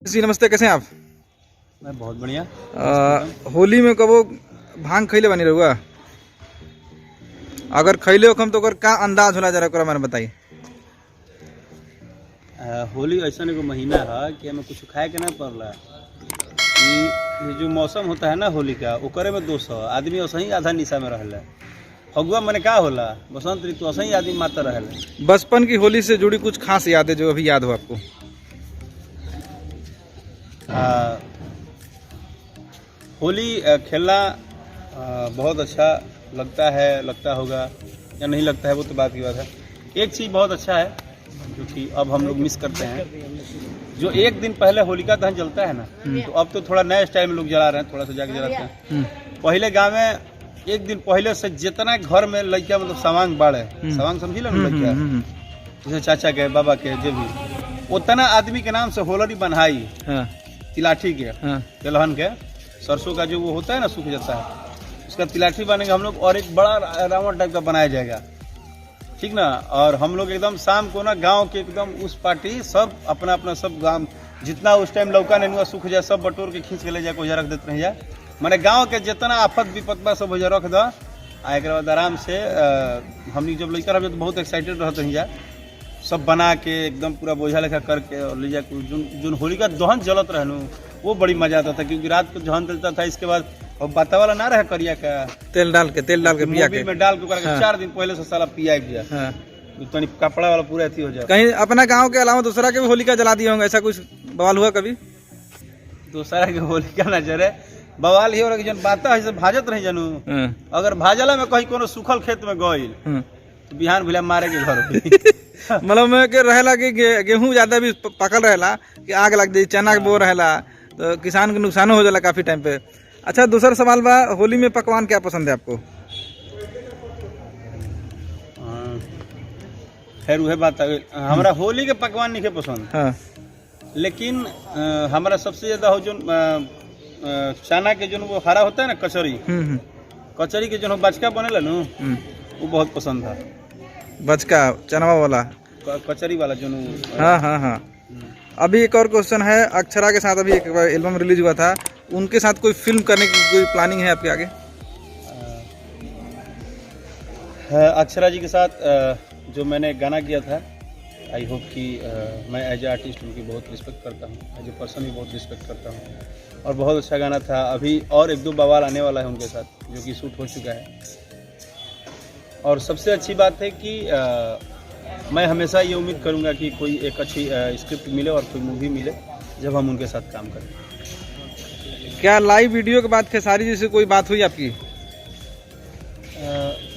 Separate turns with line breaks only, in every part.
जी नमस्ते, कैसे हैं आप?
मैं बहुत बढ़िया।
होली में कबो भांग खैले बनी रहुआ? अगर खैले हो कम तो अगर का अंदाज होला जरा ओकरा बारे में बताइए।
होली ऐसा एगो महीना है कि हमें कुछ खाए के नहीं पड़ रहा है कि ये जो मौसम होता है ना होली का ओकरे में दोष है। आदमी वैसे ही आधा निशा में रहल है। फगुआ मैंने का होला बसंत ऋतु वैसे ही आदमी मारता रहल है।
बचपन की होली से जुड़ी कुछ खास यादें जो अभी याद हो आपको?
होली खेलना बहुत अच्छा लगता होगा या नहीं लगता है वो तो बात की बात है। एक चीज़ बहुत अच्छा है जो कि अब हम लोग मिस करते हैं, जो एक दिन पहले होलिका दहन जलता है ना, तो अब तो थोड़ा नए स्टाइल में लोग जला रहे हैं, थोड़ा सा जाके जलाते हैं। पहले गांव में एक दिन पहले से जितना घर में लड़किया मतलब सवांग बाढ़े सवांग समझी लो ना लड़किया, जैसे चाचा के बाबा के जो भी उतना आदमी के नाम से होलरी बन्हाई तिलाठी के तिलहन के सरसों का जो वो होता है ना सूख जाता है उसका तिलाठी बनेगा हम लोग, और एक बड़ा रावण टाइप का बनाया जाएगा, ठीक ना। और हम लोग एकदम शाम को ना गांव के एकदम उस पार्टी सब अपना अपना सब गांव जितना उस टाइम लौका नेनुआ सूख जाए सब बटोर के खींच के ले जाए कोई रख देते रह जाए, मैंने गांव के जितना आफत विपत बा सब हो रख दो। एक बाद आराम से हम जब लड़का रह तो बहुत एक्साइटेड रहते हैं जाए सब बना के एकदम पूरा बोझा लेखा करके और ले जाके जो होलिका दहन जलत रहनु वो बड़ी मजा आता था, क्योंकि रात को दहन जलता था। इसके बाद बाता वाला ना रहे करिया का तेल डाल के पिया के में डाल के 4 दिन पहले से साला पिया तो कपड़ा वाला पूरा अथी हो जाए।
कहीं अपना गांव के अलावा दूसरा के भी होलिका जला दिए होंगे, ऐसा कुछ बवाल हुआ कभी?
दूसरा के होलिका न जरे बवाल ही हो रहा बाता है भाजत रही जानू, अगर भाजला में कहीं कोनो सूखल खेत में गइल तो बिहान भिला मारे के घर
मतलब में के रहेला कि गेहूं ज्यादा भी पकल रहेला कि आग लग जाए, चना के बो रहेला तो किसान के नुकसान हो जाला काफी टाइम पे। अच्छा, दूसरा सवाल बा, होली में पकवान क्या पसंद है आपको?
खैर वह बात हमारा होली के पकवान नहीं पसंद। हाँ। लेकिन हमारा सबसे ज्यादा हो जो चना के जो वो हरा होता है ना कचौरी, कचौरी के जो बचका बनेला नु वो बहुत पसंद था।
बचका चनवा वाला
कचौरी वाला जो
हाँ। अभी एक और क्वेश्चन है, अक्षरा के साथ अभी एक एल्बम रिलीज हुआ था, उनके साथ कोई फिल्म करने की कोई प्लानिंग है आपके आगे?
अक्षरा जी के साथ जो मैंने गाना किया था, आई होप कि मैं एज ए आर्टिस्ट उनकी बहुत रिस्पेक्ट करता हूँ, एज ए पर्सन भी बहुत रिस्पेक्ट करता हूँ, और बहुत अच्छा गाना था। अभी और 1-2 बवाल आने वाला है उनके साथ जो कि शूट हो चुका है। और सबसे अच्छी बात है कि मैं हमेशा ये उम्मीद करूँगा कि कोई एक अच्छी स्क्रिप्ट मिले और कोई मूवी मिले जब हम उनके साथ काम करें।
क्या लाइव वीडियो के बाद खेसारी जी से कोई बात हुई आपकी?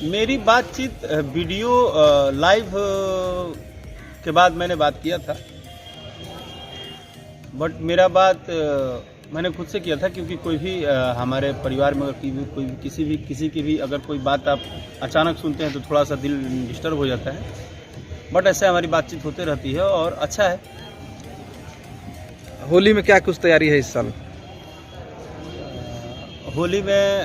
मेरी बातचीत वीडियो लाइव के बाद मैंने बात किया था, बट मेरा बात मैंने खुद से किया था, क्योंकि कोई भी हमारे परिवार में अगर कोई किसी की भी अगर कोई बात आप अचानक सुनते हैं तो थोड़ा सा दिल डिस्टर्ब हो जाता है, बट ऐसे हमारी बातचीत होते रहती है और अच्छा है।
होली में क्या कुछ तैयारी है इस साल?
होली में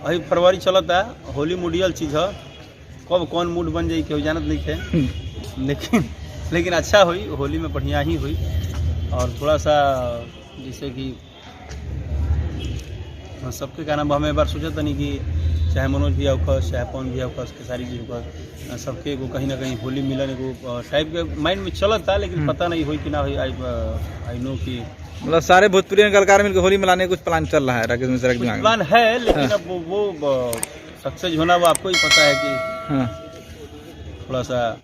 अभी फरवरी चलता है, होली मूडियल चीज़ है, कब कौन मूड बन जाए क्यों जानत नहीं है लेकिन अच्छा हुई, होली में बढ़िया ही हुई। और थोड़ा सा जैसे कि सबके का नाम हमें एक बार सोचा था नहीं कि चाहे मनोज भी अवखस चाहे पवन भी अवखस खेसारी जी को सबके को कहीं ना कहीं होली मिलन को टाइप के माइंड में चला था, लेकिन पता नहीं हुई कि ना हुई। आई नो कि
मतलब सारे भोजपुरी कलाकार मिलकर होली मिलाने कुछ प्लान चल रहा है, राकेश मिश्रा के दिमाग में
प्लान है, लेकिन अब वो सक्सेस होना वो आपको ही पता है कि थोड़ा सा